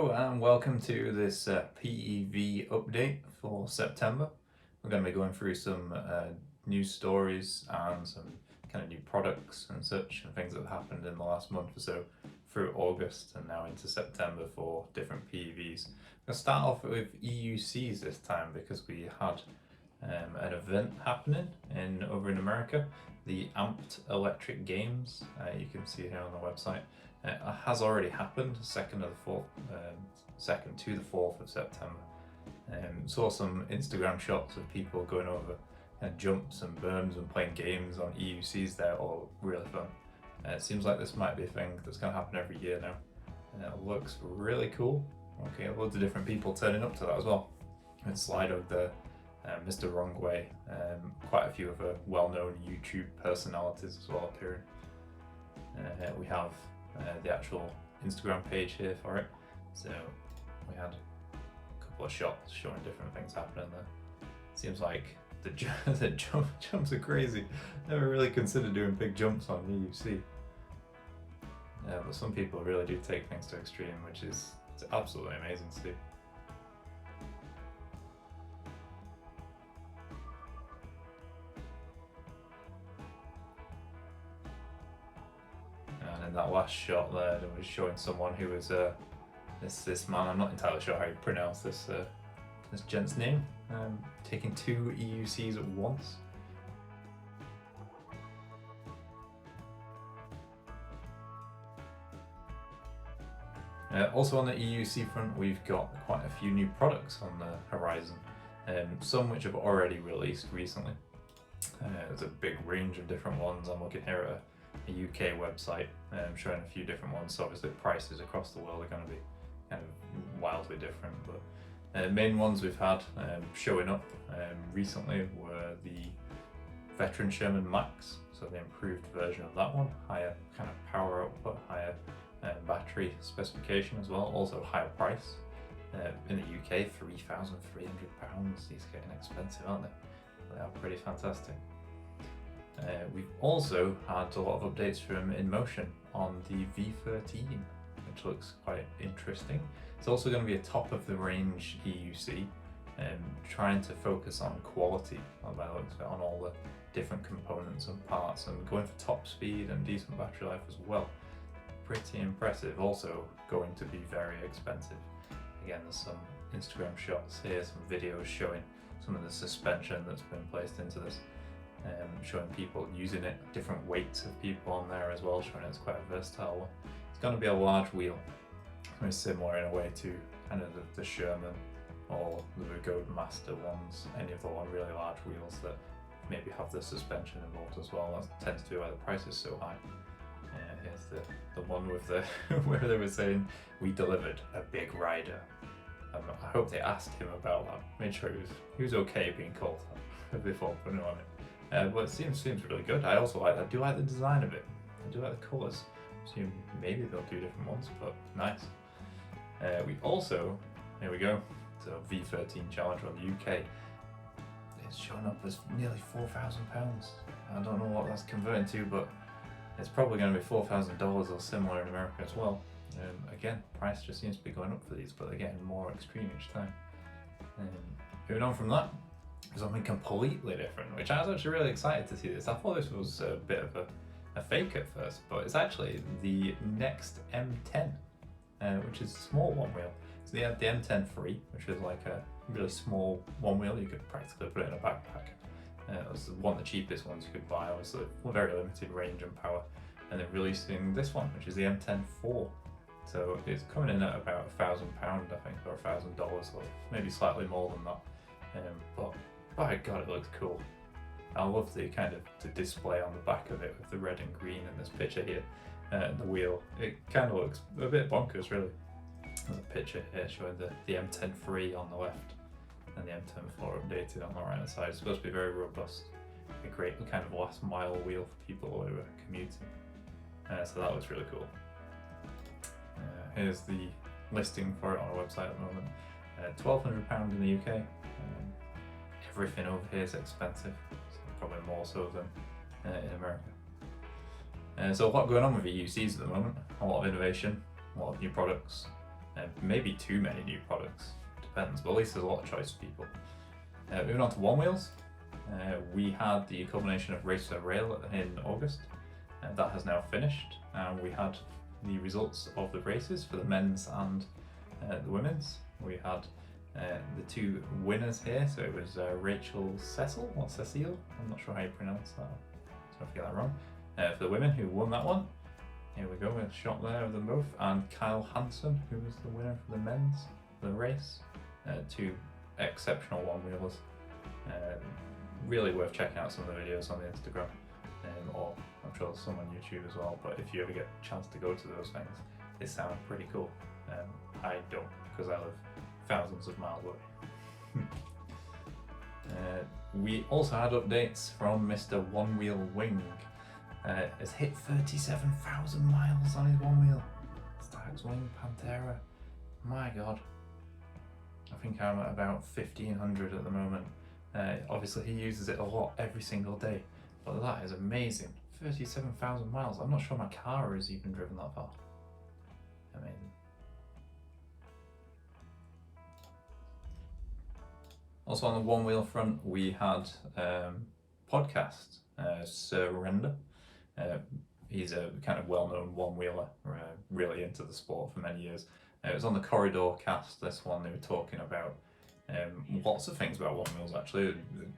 Hello and welcome to this PEV update for September. We're going to be going through some news stories and some kind of new products and such and things that have happened in the last month or so through August and now into September for different PEVs. I'm going to start off with EUCs this time because we had an event happening over in America, the Amped Electric Games. You can see here on the website. It has already happened, 2nd to the 4th of September. Saw some Instagram shots of people going over jumps and berms and playing games on EUCs there, all really fun. It seems like this might be a thing that's going to happen every year now. It looks really cool. Okay, loads of different people turning up to that as well. And Slido there, Mr. Wrong Way, quite a few other well-known YouTube personalities as well appearing. We have the actual Instagram page here for it. So we had a couple of shots showing different things happening there. Seems like the jumps are crazy. Never really considered doing big jumps on EUC. But some people really do take things to extreme, which is absolutely amazing to see. And in that last shot there, it was showing someone who was this man. I'm not entirely sure how you pronounce this gent's name. Taking 2 EUCs at once. Also on the EUC front, we've got quite a few new products on the horizon. Some which have already released recently. There's a big range of different ones. I'm looking here at a UK website showing a few different ones. So obviously prices across the world are going to be kind of wildly different. But main ones we've had showing up recently were the Veteran Sherman Max, so the improved version of that one, higher kind of power output, higher battery specification as well, also higher price. In the UK, £3,300. These are getting expensive, aren't they? They are pretty fantastic. We've also had a lot of updates from InMotion on the V13, which looks quite interesting. It's also going to be a top of the range EUC, trying to focus on quality by the looks of it, on all the different components and parts, and going for top speed and decent battery life as well. Pretty impressive. Also going to be very expensive. Again, there's some Instagram shots here, some videos showing some of the suspension that's been placed into this, showing people using it, different weights of people on there as well, showing it's quite a versatile one. It's going to be a large wheel, very similar in a way to kind of the Sherman or the Vigode Master ones, any of the really large wheels that maybe have the suspension involved as well. That tends to be why the price is so high. Here's the one with the where they were saying we delivered a big rider. I hope they asked him about that, made sure he was okay being called that before putting it on it. But it seems really good. I do like the design of it. I do like the colours. Assume maybe they'll do different ones, but nice. We also, here we go, so V13 Challenger on the UK. It's showing up as nearly £4,000. I don't know what that's converting to, but it's probably going to be $4,000 or similar in America as well. Again, price just seems to be going up for these, but they're getting more extreme each time. Moving on from that, something completely different, which I was actually really excited to see this. I thought this was a bit of a fake at first, but it's actually the next M10, which is a small one wheel. So they have the M10-3, which is like a really small one wheel. You could practically put it in a backpack. It was one of the cheapest ones you could buy, obviously, very limited range and power. And they're releasing this one, which is the M10-4. So it's coming in at about £1,000, I think, or $1,000, or maybe slightly more than that. But by God, it looks cool. I love the kind of the display on the back of it with the red and green in this picture here, and the wheel. It kind of looks a bit bonkers, really. There's a picture here showing the M10-3 on the left and the M10-4 updated on the right hand side. It's supposed to be very robust, a great kind of last mile wheel for people who are commuting. So that looks really cool. Here's the listing for it on our website at the moment. £1,200 in the UK. Everything over here is expensive, so probably more so than in America. So a lot going on with EUCs at the moment. A lot of innovation, a lot of new products. maybe too many new products, depends, but at least there's a lot of choice for people. Moving on to Onewheels, we had the culmination of Race to Rail in August, and that has now finished, and we had the results of the races for the men's and the women's. We had the two winners here, so it was Rachel Cecil, or Cecile, I'm not sure how you pronounce that, so if I get that wrong, for the women who won that one. Here we go, a shot there of them both, and Kyle Hansen, who was the winner for the men's, the race. Two exceptional one-wheelers. Really worth checking out some of the videos on the Instagram, or I'm sure there's some on YouTube as well, but if you ever get a chance to go to those things, they sound pretty cool. I don't, because I live thousands of miles away. We also had updates from Mr. Onewheel Wing. Has hit 37,000 miles on his one wheel. Stag's Wing Pantera. My god. I think I'm at about 1,500 at the moment. Obviously he uses it a lot every single day, but that is amazing. 37,000 miles. I'm not sure my car has even driven that far. Amazing. Also on the one wheel front, we had podcast, Surrender. He's a kind of well-known one-wheeler, really into the sport for many years. It was on the Corridor cast, this one. They were talking about lots of things about one-wheels actually. A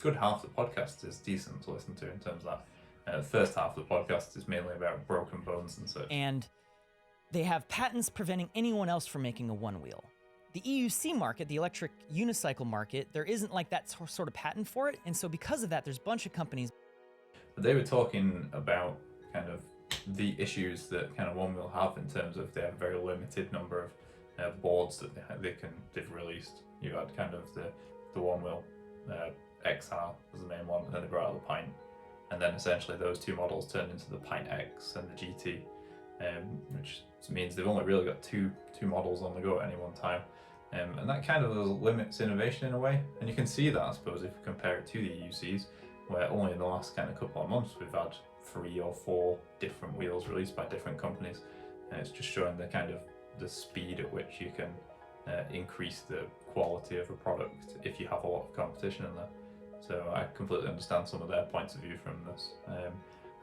good half of the podcast is decent to listen to in terms of that. The first half of the podcast is mainly about broken bones and such. And they have patents preventing anyone else from making a one-wheel. The EUC market, the electric unicycle market, there isn't like that sort of patent for it, and so because of that, there's a bunch of companies. But they were talking about kind of the issues that kind of one-wheel have in terms of they have a very limited number of boards that they've released. You had kind of the one-wheel XR was the main one, and then they brought out the Pint, and then essentially those two models turned into the Pint X and the GT, which means they've only really got two models on the go at any one time. And that kind of limits innovation in a way, and you can see that, I suppose, if you compare it to the EUCs, where only in the last kind of couple of months we've had 3 or 4 different wheels released by different companies, and it's just showing the kind of the speed at which you can increase the quality of a product if you have a lot of competition in there. So I completely understand some of their points of view from this.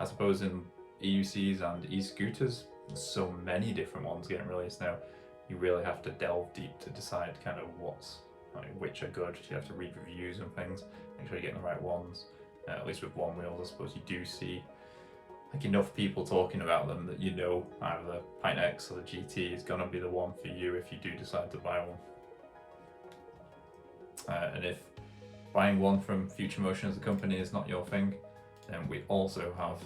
I suppose in EUCs and e-scooters, there's so many different ones getting released now. You really have to delve deep to decide kind of which are good. You have to read reviews and things, make sure you're getting the right ones. At least with one wheels, I suppose you do see like enough people talking about them that you know either the Pint X or the GT is gonna be the one for you if you do decide to buy one. And if buying one from Future Motion as a company is not your thing, then we also have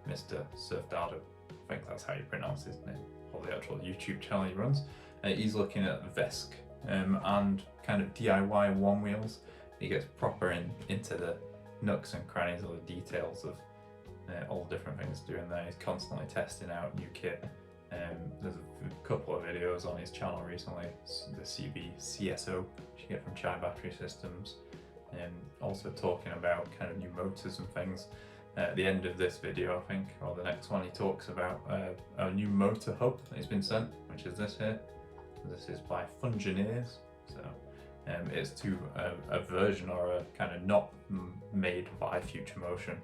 Mr. Surfdado. I think that's how you pronounce his name, or the actual YouTube channel he runs. He's looking at Vesk and kind of DIY one wheels. He gets proper into the nooks and crannies of the details of all the different things doing there. He's constantly testing out new kit. There's a couple of videos on his channel recently, the CSO, which you get from Chai Battery Systems, and also talking about kind of new motors and things. At the end of this video, I think, or the next one, he talks about a new motor hub that he's been sent, which is this here. This is by Fungineers, so it's to a version or a kind of not made by Future Motion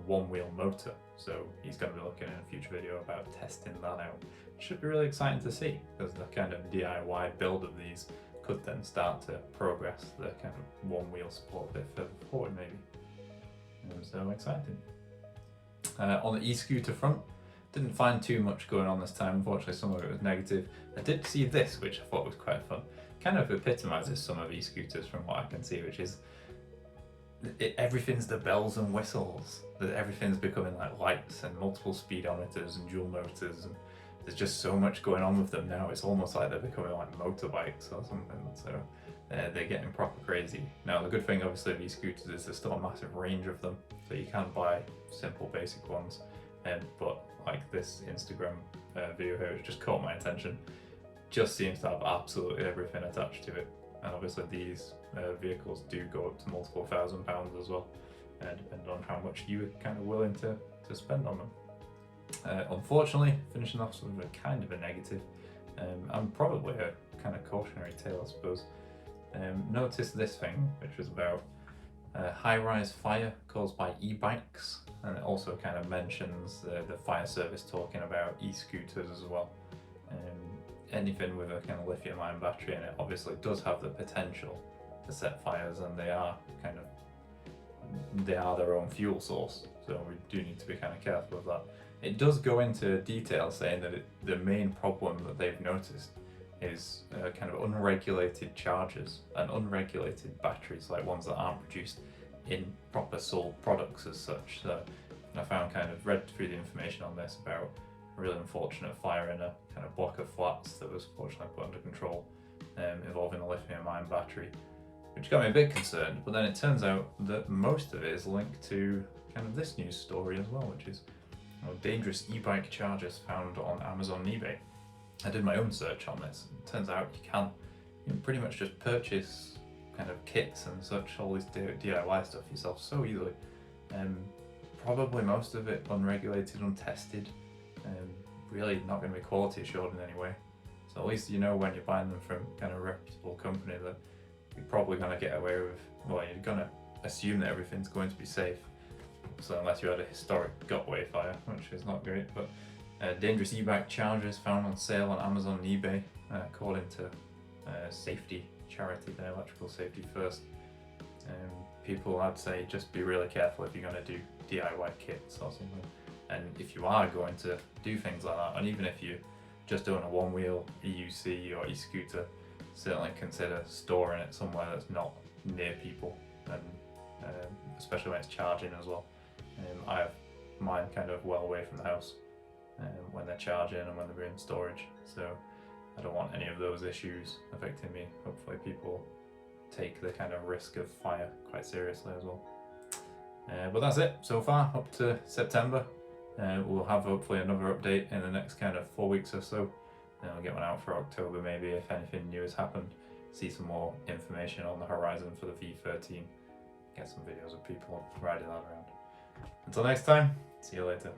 one-wheel motor. So he's going to be looking in a future video about testing that out. It should be really exciting to see, because the kind of DIY build of these could then start to progress the kind of one-wheel support a bit further forward maybe. So exciting. On the e-scooter front, didn't find too much going on this time. Unfortunately, some of it was negative. I did see this, which I thought was quite fun. Kind of epitomizes some of e-scooters from what I can see, which is everything's the bells and whistles. Everything's becoming like lights and multiple speedometers and dual motors, and there's just so much going on with them now. It's almost like they're becoming like motorbikes or something. So they're getting proper crazy. Now the good thing obviously of e-scooters is there's still a massive range of them, so you can buy simple basic ones, but like this Instagram video here, which just caught my attention, just seems to have absolutely everything attached to it. And obviously these vehicles do go up to multiple £1,000s as well, depending on how much you're kind of willing to spend on them. Unfortunately, finishing off with a kind of a negative, and probably cautionary tale, I suppose. Notice this thing, which was about high-rise fire caused by e-bikes, and it also kind of mentions the fire service talking about e-scooters as well. Anything with a kind of lithium-ion battery in it obviously does have the potential to set fires, and they are their own fuel source, so we do need to be kind of careful of that. It does go into detail saying that the main problem that they've noticed is kind of unregulated chargers and unregulated batteries, like ones that aren't produced in proper sold products as such. So I read through the information on this about a really unfortunate fire in a kind of block of flats that was fortunately put under control, involving a lithium-ion battery, which got me a bit concerned. But then it turns out that most of it is linked to kind of this news story as well, which is dangerous e-bike chargers found on Amazon and eBay. I did my own search on this, and it turns out you can pretty much just purchase kind of kits and such, all this DIY stuff yourself so easily. Probably most of it unregulated, untested, really not going to be quality assured in any way. So at least you know when you're buying them from kind of a reputable company that you're probably going to get away with, well, you're going to assume that everything's going to be safe. So unless you had a historic Gotway fire, which is not great, but dangerous e-bike chargers found on sale on Amazon and eBay, according to safety charity, the Electrical Safety First. People, I'd say, just be really careful if you're going to do DIY kits or something. And if you are going to do things like that, and even if you just own a Onewheel EUC or e-scooter, certainly consider storing it somewhere that's not near people, and especially when it's charging as well. I have mine kind of well away from the house when they're charging and when they're in storage, so I don't want any of those issues affecting me. Hopefully people take the kind of risk of fire quite seriously as well. But that's it so far, up to September. We'll have hopefully another update in the next kind of 4 weeks or so. I'll get one out for October maybe if anything new has happened. See some more information on the horizon for the V13. Get some videos of people riding that around. Until next time, see you later.